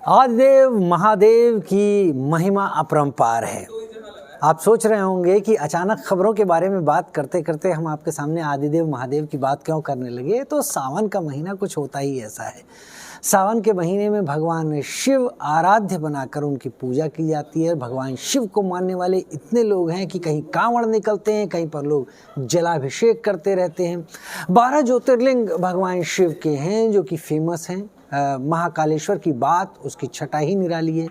आदिदेव महादेव की महिमा अपरंपार है। आप सोच रहे होंगे कि अचानक खबरों के बारे में बात करते करते हम आपके सामने आदिदेव महादेव की बात क्यों करने लगे। तो सावन का महीना कुछ होता ही ऐसा है। सावन के महीने में भगवान शिव आराध्य बनाकर उनकी पूजा की जाती है। भगवान शिव को मानने वाले इतने लोग हैं कि कहीं कांवड़ निकलते हैं, कहीं पर लोग जलाभिषेक करते रहते हैं। 12 ज्योतिर्लिंग भगवान शिव के हैं जो कि फेमस हैं। महाकालेश्वर की बात, उसकी छटा ही निराली है।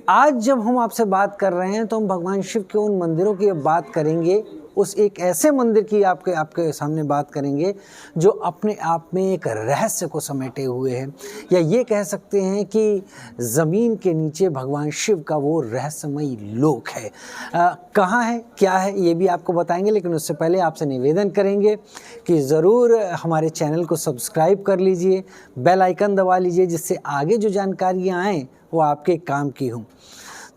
आज जब हम आपसे बात कर रहे हैं तो हम भगवान शिव के उन मंदिरों की अब बात करेंगे, उस एक ऐसे मंदिर की आपके सामने बात करेंगे जो अपने आप में एक रहस्य को समेटे हुए है, या ये कह सकते हैं कि ज़मीन के नीचे भगवान शिव का वो रहस्यमयी लोक है। कहाँ है, क्या है, ये भी आपको बताएंगे, लेकिन उससे पहले आपसे निवेदन करेंगे कि ज़रूर हमारे चैनल को सब्सक्राइब कर लीजिए, बेल आइकन दबा लीजिए, जिससे आगे जो जानकारियाँ आएँ वो आपके काम की हों।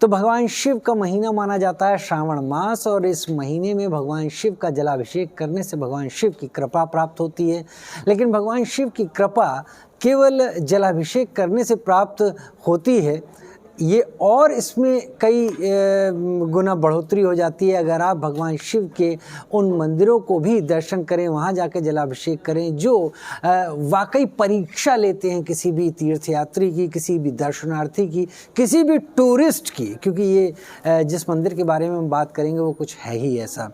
तो भगवान शिव का महीना माना जाता है श्रावण मास, और इस महीने में भगवान शिव का जलाभिषेक करने से भगवान शिव की कृपा प्राप्त होती है। लेकिन भगवान शिव की कृपा केवल जलाभिषेक करने से प्राप्त होती है, ये और इसमें कई गुना बढ़ोतरी हो जाती है अगर आप भगवान शिव के उन मंदिरों को भी दर्शन करें, वहाँ जाके जलाभिषेक करें, जो वाकई परीक्षा लेते हैं किसी भी तीर्थयात्री की, किसी भी दर्शनार्थी की, किसी भी टूरिस्ट की, क्योंकि ये जिस मंदिर के बारे में हम बात करेंगे वो कुछ है ही ऐसा।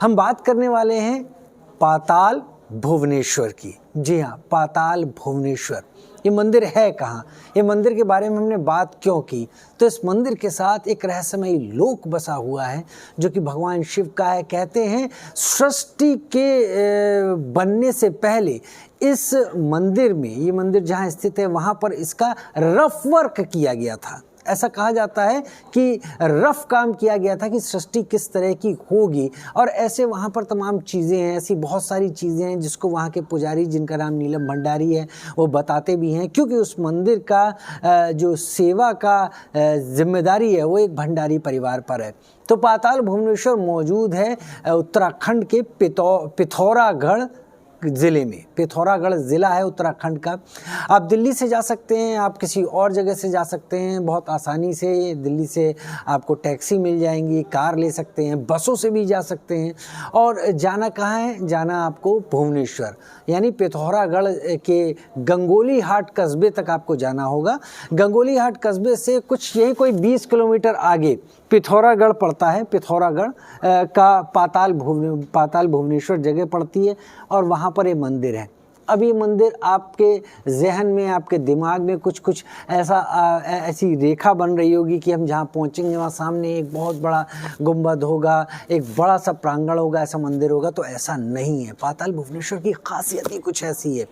हम बात करने वाले हैं पाताल भुवनेश्वर की। जी हाँ, पाताल भुवनेश्वर। ये मंदिर है कहाँ, ये मंदिर के बारे में हमने बात क्यों की, तो इस मंदिर के साथ एक रहस्यमयी लोक बसा हुआ है जो कि भगवान शिव का है। कहते हैं सृष्टि के बनने से पहले इस मंदिर में, ये मंदिर जहाँ स्थित है वहाँ पर इसका रफ वर्क किया गया था। ऐसा कहा जाता है कि रफ काम किया गया था कि सृष्टि किस तरह की होगी, और ऐसे वहाँ पर तमाम चीज़ें हैं, ऐसी बहुत सारी चीज़ें हैं जिसको वहाँ के पुजारी, जिनका नाम नीलम भंडारी है, वो बताते भी हैं, क्योंकि उस मंदिर का जो सेवा का जिम्मेदारी है वो एक भंडारी परिवार पर है। तो पाताल भुवनेश्वर मौजूद है उत्तराखंड के पिथौरागढ़ ज़िले में। पिथौरागढ़ ज़िला है उत्तराखंड का। आप दिल्ली से जा सकते हैं, आप किसी और जगह से जा सकते हैं बहुत आसानी से। दिल्ली से आपको टैक्सी मिल जाएंगी, कार ले सकते हैं, बसों से भी जा सकते हैं। और जाना कहाँ है, जाना आपको भुवनेश्वर यानी पिथौरागढ़ के गंगोली हाट कस्बे तक आपको जाना होगा। गंगोली हाट कस्बे से कुछ यही कोई 20 किलोमीटर आगे पिथौरागढ़ पड़ता है। पिथौरागढ़ का पाताल भुवनेश्वर जगह पड़ती है, और वहाँ पर ये मंदिर है। अब ये मंदिर आपके जहन में, आपके दिमाग में कुछ ऐसी रेखा बन रही होगी कि हम जहाँ पहुँचेंगे वहाँ सामने एक बहुत बड़ा गुंबद होगा, एक बड़ा सा प्रांगण होगा, ऐसा मंदिर होगा। तो ऐसा नहीं है। पाताल भुवनेश्वर की खासियत ही कुछ ऐसी है।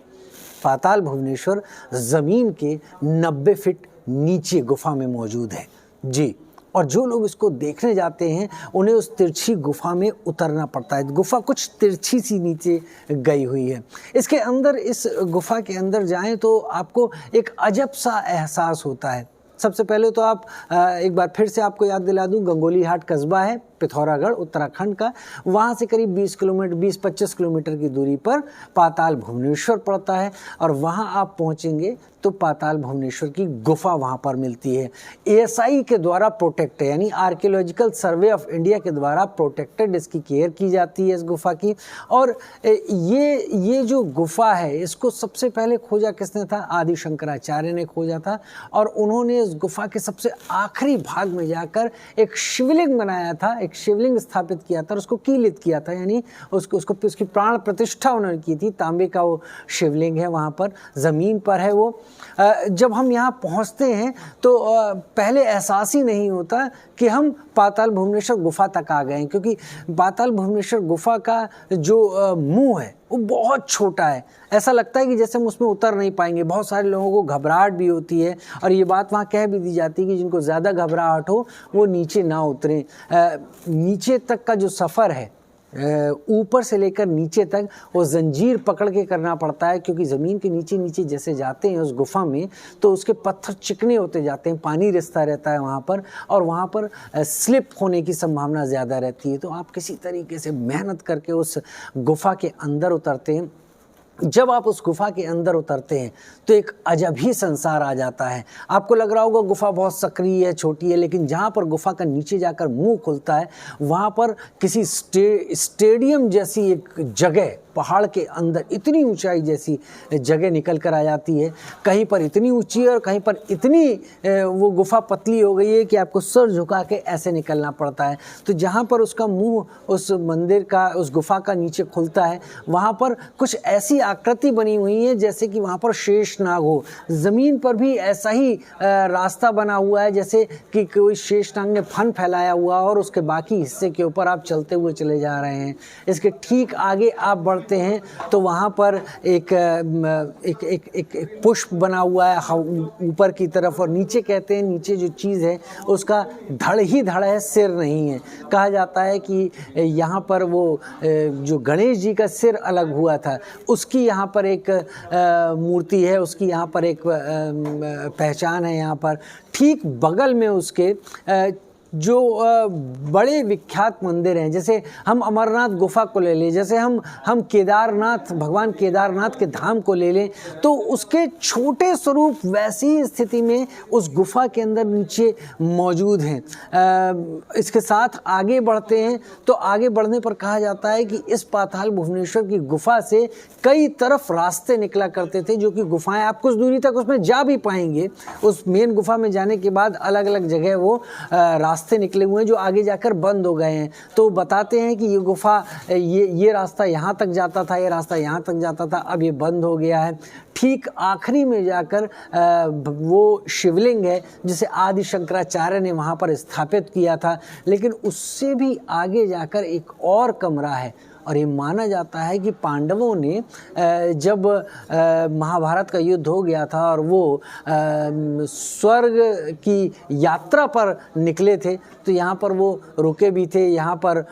पाताल भुवनेश्वर ज़मीन के 90 फीट नीचे गुफा में मौजूद है। जी, और जो लोग इसको देखने जाते हैं उन्हें उस तिरछी गुफा में उतरना पड़ता है। गुफा कुछ तिरछी सी नीचे गई हुई है। इसके अंदर, इस गुफा के अंदर जाएं तो आपको एक अजब सा एहसास होता है। सबसे पहले तो आप एक बार फिर से आपको याद दिला दूं, गंगोली हाट कस्बा है पिथौरागढ़ उत्तराखंड का। वहाँ से करीब 20-25 किलोमीटर की दूरी पर पाताल भुवनेश्वर पड़ता है, और वहाँ आप पहुँचेंगे तो पाताल भुवनेश्वर की गुफा वहाँ पर मिलती है। ASI के द्वारा प्रोटेक्टेड, यानी आर्कियोलॉजिकल सर्वे ऑफ इंडिया के द्वारा प्रोटेक्टेड इसकी केयर की जाती है इस गुफा की। और ये जो गुफा है, इसको सबसे पहले खोजा किसने था? आदि शंकराचार्य ने खोजा था, और उन्होंने इस गुफा के सबसे आखिरी भाग में जाकर एक शिवलिंग बनाया था, एक शिवलिंग स्थापित किया था और उसको कीलित किया था, यानी उसकी प्राण प्रतिष्ठा उन्होंने की थी। तांबे का वो शिवलिंग है, वहाँ पर ज़मीन पर है वो। जब हम यहाँ पहुँचते हैं तो पहले एहसास ही नहीं होता कि हम पाताल भुवनेश्वर गुफा तक आ गए हैं, क्योंकि पाताल भुवनेश्वर गुफा का जो मुंह है वो बहुत छोटा है। ऐसा लगता है कि जैसे हम उसमें उतर नहीं पाएंगे। बहुत सारे लोगों को घबराहट भी होती है, और ये बात वहाँ कह भी दी जाती है कि जिनको ज़्यादा घबराहट हो वो नीचे ना उतरें। नीचे तक का जो सफ़र है, ऊपर से लेकर नीचे तक, वो जंजीर पकड़ के करना पड़ता है, क्योंकि ज़मीन के नीचे नीचे जैसे जाते हैं उस गुफा में तो उसके पत्थर चिकने होते जाते हैं, पानी रिसता रहता है वहाँ पर, और वहाँ पर स्लिप होने की संभावना ज़्यादा रहती है। तो आप किसी तरीके से मेहनत करके उस गुफा के अंदर उतरते हैं। जब आप उस गुफा के अंदर उतरते हैं तो एक अजब ही संसार आ जाता है। आपको लग रहा होगा गुफा बहुत सक्रिय है, छोटी है, लेकिन जहाँ पर गुफा का नीचे जाकर मुंह खुलता है वहाँ पर किसी स्टेडियम जैसी एक जगह, पहाड़ के अंदर इतनी ऊंचाई जैसी जगह निकल कर आ जाती है। कहीं पर इतनी ऊंची और कहीं पर इतनी वो गुफा पतली हो गई है कि आपको सर झुका के ऐसे निकलना पड़ता है। तो जहाँ पर उसका मुंह उस मंदिर का, उस गुफा का नीचे खुलता है, वहाँ पर कुछ ऐसी आकृति बनी हुई है जैसे कि वहाँ पर शेषनाग हो। ज़मीन पर भी ऐसा ही रास्ता बना हुआ है जैसे कि कोई शेषनाग ने फन फैलाया हुआ और उसके बाकी हिस्से के ऊपर आप चलते हुए चले जा रहे हैं। इसके ठीक आगे आप बढ़ते हैं तो वहाँ पर एक पुष्प बना हुआ है ऊपर की तरफ, और नीचे कहते हैं नीचे जो चीज़ है उसका धड़ ही धड़ है, सिर नहीं है। कहा जाता है कि यहाँ पर वो जो गणेश जी का सिर अलग हुआ था उसकी यहाँ पर एक मूर्ति है, उसकी यहाँ पर एक पहचान है। यहाँ पर ठीक बगल में उसके जो बड़े विख्यात मंदिर हैं, जैसे हम अमरनाथ गुफा को ले लें, जैसे हम केदारनाथ, भगवान केदारनाथ के धाम को ले लें, तो उसके छोटे स्वरूप वैसी स्थिति में उस गुफा के अंदर नीचे मौजूद हैं। इसके साथ आगे बढ़ते हैं तो आगे बढ़ने पर कहा जाता है कि इस पाताल भुवनेश्वर की गुफा से कई तरफ रास्ते निकला करते थे, जो कि गुफाएं आप कुछ दूरी तक उसमें जा भी पाएंगे। उस मेन गुफा में जाने के बाद अलग अलग जगह वो रास्ते निकले हुए हैं जो आगे जाकर बंद हो गए हैं। तो बताते हैं कि ये गुफा, ये रास्ता यहाँ तक जाता था, ये रास्ता यहाँ तक जाता था, अब ये बंद हो गया है। ठीक आखिरी में जाकर वो शिवलिंग है जिसे आदि शंकराचार्य ने वहाँ पर स्थापित किया था, लेकिन उससे भी आगे जाकर एक और कमरा है। और ये माना जाता है कि पांडवों ने जब महाभारत का युद्ध हो गया था और वो स्वर्ग की यात्रा पर निकले थे, तो यहाँ पर वो रुके भी थे। यहाँ पर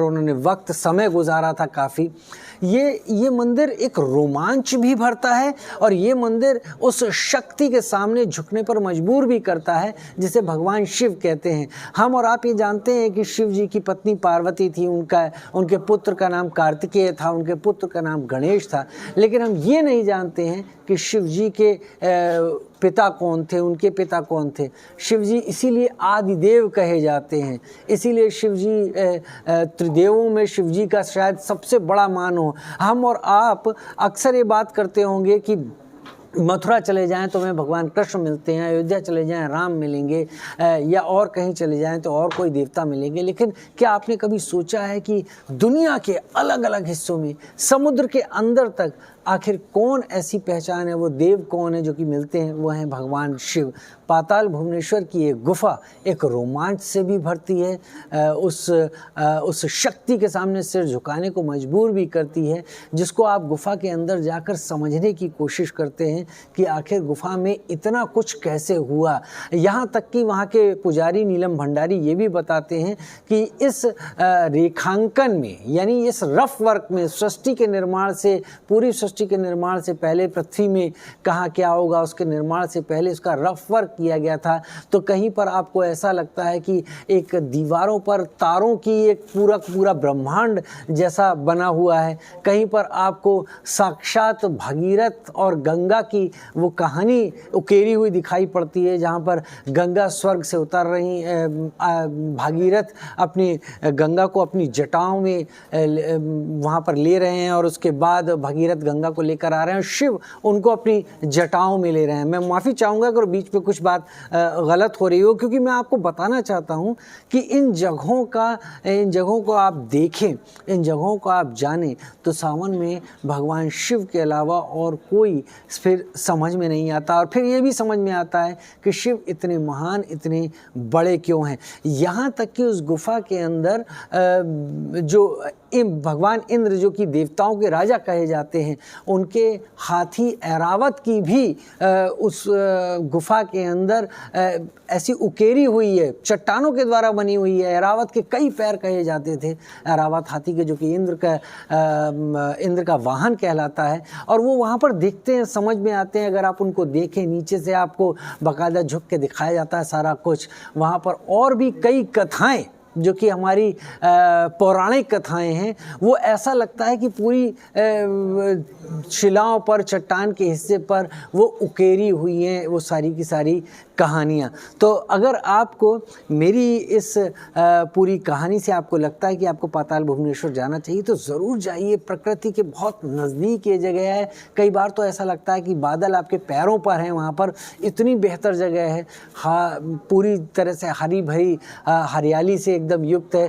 उन्होंने वक्त समय गुजारा था काफ़ी। ये मंदिर एक रोमांच भी भरता है और ये मंदिर उस शक्ति के सामने झुकने पर मजबूर भी करता है जिसे भगवान शिव कहते हैं। हम और आप ये जानते हैं कि शिव जी की पत्नी पार्वती थी, उनके पुत्र का नाम कार्तिकेय था, उनके पुत्र का नाम गणेश था, लेकिन हम ये नहीं जानते हैं कि शिव जी के पिता कौन थे, उनके पिता कौन थे। शिव जी इसीलिए आदिदेव कहे जाते हैं, इसीलिए शिव जी त्रिदेवों में शिव जी का शायद सबसे बड़ा मान हो। हम और आप अक्सर ये बात करते होंगे कि मथुरा चले जाएं तो हमें भगवान कृष्ण मिलते हैं, अयोध्या चले जाएं राम मिलेंगे, या और कहीं चले जाएं तो और कोई देवता मिलेंगे। लेकिन क्या आपने कभी सोचा है कि दुनिया के अलग अलग हिस्सों में, समुद्र के अंदर तक, आखिर कौन ऐसी पहचान है, वो देव कौन है जो कि मिलते हैं? वो हैं भगवान शिव। पाताल भुवनेश्वर की एक गुफा एक रोमांच से भी भरती है, उस शक्ति के सामने सिर झुकाने को मजबूर भी करती है, जिसको आप गुफा के अंदर जाकर समझने की कोशिश करते हैं कि आखिर गुफा में इतना कुछ कैसे हुआ। यहाँ तक कि वहाँ के पुजारी नीलम भंडारी ये भी बताते हैं कि इस रेखांकन में, यानी इस रफ वर्क में, सृष्टि के निर्माण से, पूरी सृष्टि के निर्माण से पहले पृथ्वी में कहाँ क्या होगा, उसके निर्माण से पहले उसका रफ वर्क किया गया था। तो कहीं पर आपको ऐसा लगता है कि एक दीवारों पर तारों की एक पूरा ब्रह्मांड जैसा बना हुआ है। कहीं पर आपको साक्षात भगीरथ और गंगा की वो कहानी उकेरी हुई दिखाई पड़ती है, जहाँ पर गंगा स्वर्ग से उतर रही, भागीरथ अपनी गंगा को अपनी जटाओं में वहाँ पर ले रहे हैं और उसके बाद भगीरथ गंगा को लेकर आ रहे हैं, शिव उनको अपनी जटाओं में ले रहे हैं। मैं माफ़ी चाहूँगा अगर बीच में कुछ बात गलत हो रही हो, क्योंकि मैं आपको बताना चाहता हूँ कि इन जगहों को आप देखें, इन जगहों को आप जानें, तो सावन में भगवान शिव के अलावा और कोई फिर समझ में नहीं आता। और फिर ये भी समझ में आता है कि शिव इतने महान, इतने बड़े क्यों हैं। यहाँ तक कि उस गुफा के अंदर जो भगवान इंद्र, जो कि देवताओं के राजा कहे जाते हैं, उनके हाथी ऐरावत की भी उस गुफा के अंदर ऐसी उकेरी हुई है, चट्टानों के द्वारा बनी हुई है। ऐरावत के कई पैर कहे जाते थे, ऐरावत हाथी के, जो कि इंद्र का वाहन कहलाता है। और वो वहाँ पर दिखते हैं, समझ में आते हैं। अगर आप उनको देखें, नीचे से आपको बाकायदा झुक के दिखाया जाता है सारा कुछ। वहाँ पर और भी कई कथाएं जो कि हमारी पौराणिक कथाएं हैं, वो ऐसा लगता है कि पूरी शिलाओं पर, चट्टान के हिस्से पर वो उकेरी हुई हैं वो सारी की सारी कहानियाँ। तो अगर आपको मेरी इस पूरी कहानी से आपको लगता है कि आपको पाताल भुवनेश्वर जाना चाहिए तो ज़रूर जाइए। प्रकृति के बहुत नज़दीक ये जगह है। कई बार तो ऐसा लगता है कि बादल आपके पैरों पर हैं वहाँ पर, इतनी बेहतर जगह है। पूरी तरह से हरी भरी हरियाली से एकदम युक्त है।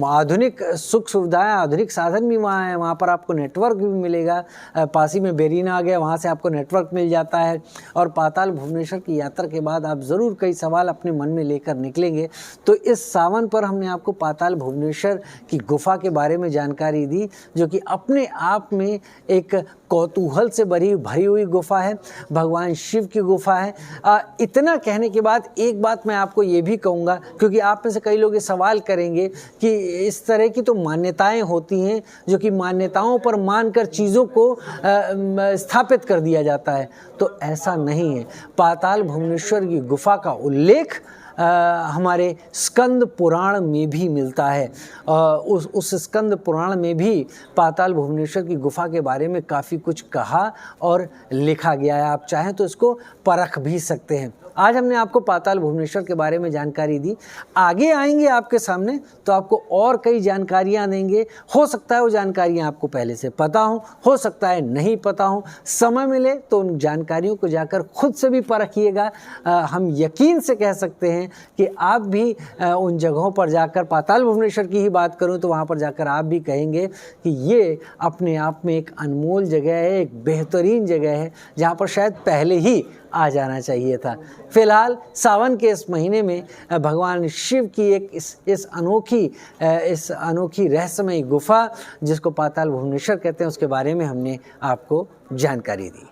आधुनिक सुख सुविधाएं, आधुनिक साधन भी वहाँ हैं। वहाँ पर आपको नेटवर्क भी मिलेगा। पास ही में बेरीना आ गया, वहाँ से आपको नेटवर्क मिल जाता है। और पाताल भुवनेश्वर की यात्रा के बाद आप ज़रूर कई सवाल अपने मन में लेकर निकलेंगे। तो इस सावन पर हमने आपको पाताल भुवनेश्वर की गुफा के बारे में जानकारी दी, जो कि अपने आप में एक कौतूहल से भरी हुई गुफा है, भगवान शिव की गुफा है। इतना कहने के बाद एक बात मैं आपको ये भी कहूँगा, क्योंकि आप में से कई लोग ये सवाल करेंगे कि इस तरह की तो मान्यताएं होती हैं जो कि मान्यताओं पर मानकर चीज़ों को स्थापित कर दिया जाता है। तो ऐसा नहीं है। पाताल भुवनेश्वर की गुफा का उल्लेख हमारे स्कंद पुराण में भी मिलता है। उस स्कंद पुराण में भी पाताल भुवनेश्वर की गुफा के बारे में काफ़ी कुछ कहा और लिखा गया है। आप चाहें तो इसको परख भी सकते हैं। आज हमने आपको पाताल भुवनेश्वर के बारे में जानकारी दी। आगे आएंगे आपके सामने तो आपको और कई जानकारियां देंगे। हो सकता है वो जानकारियां आपको पहले से पता हो सकता है नहीं पता हो। समय मिले तो उन जानकारियों को जाकर खुद से भी परखिएगा। हम यकीन से कह सकते हैं कि आप भी उन जगहों पर जाकर, पाताल भुवनेश्वर की ही बात करूं तो वहाँ पर जाकर आप भी कहेंगे कि ये अपने आप में एक अनमोल जगह है, एक बेहतरीन जगह है, जहाँ पर शायद पहले ही आ जाना चाहिए था। फिलहाल सावन के इस महीने में भगवान शिव की एक इस अनोखी रहस्यमयी गुफा, जिसको पाताल भुवनेश्वर कहते हैं, उसके बारे में हमने आपको जानकारी दी।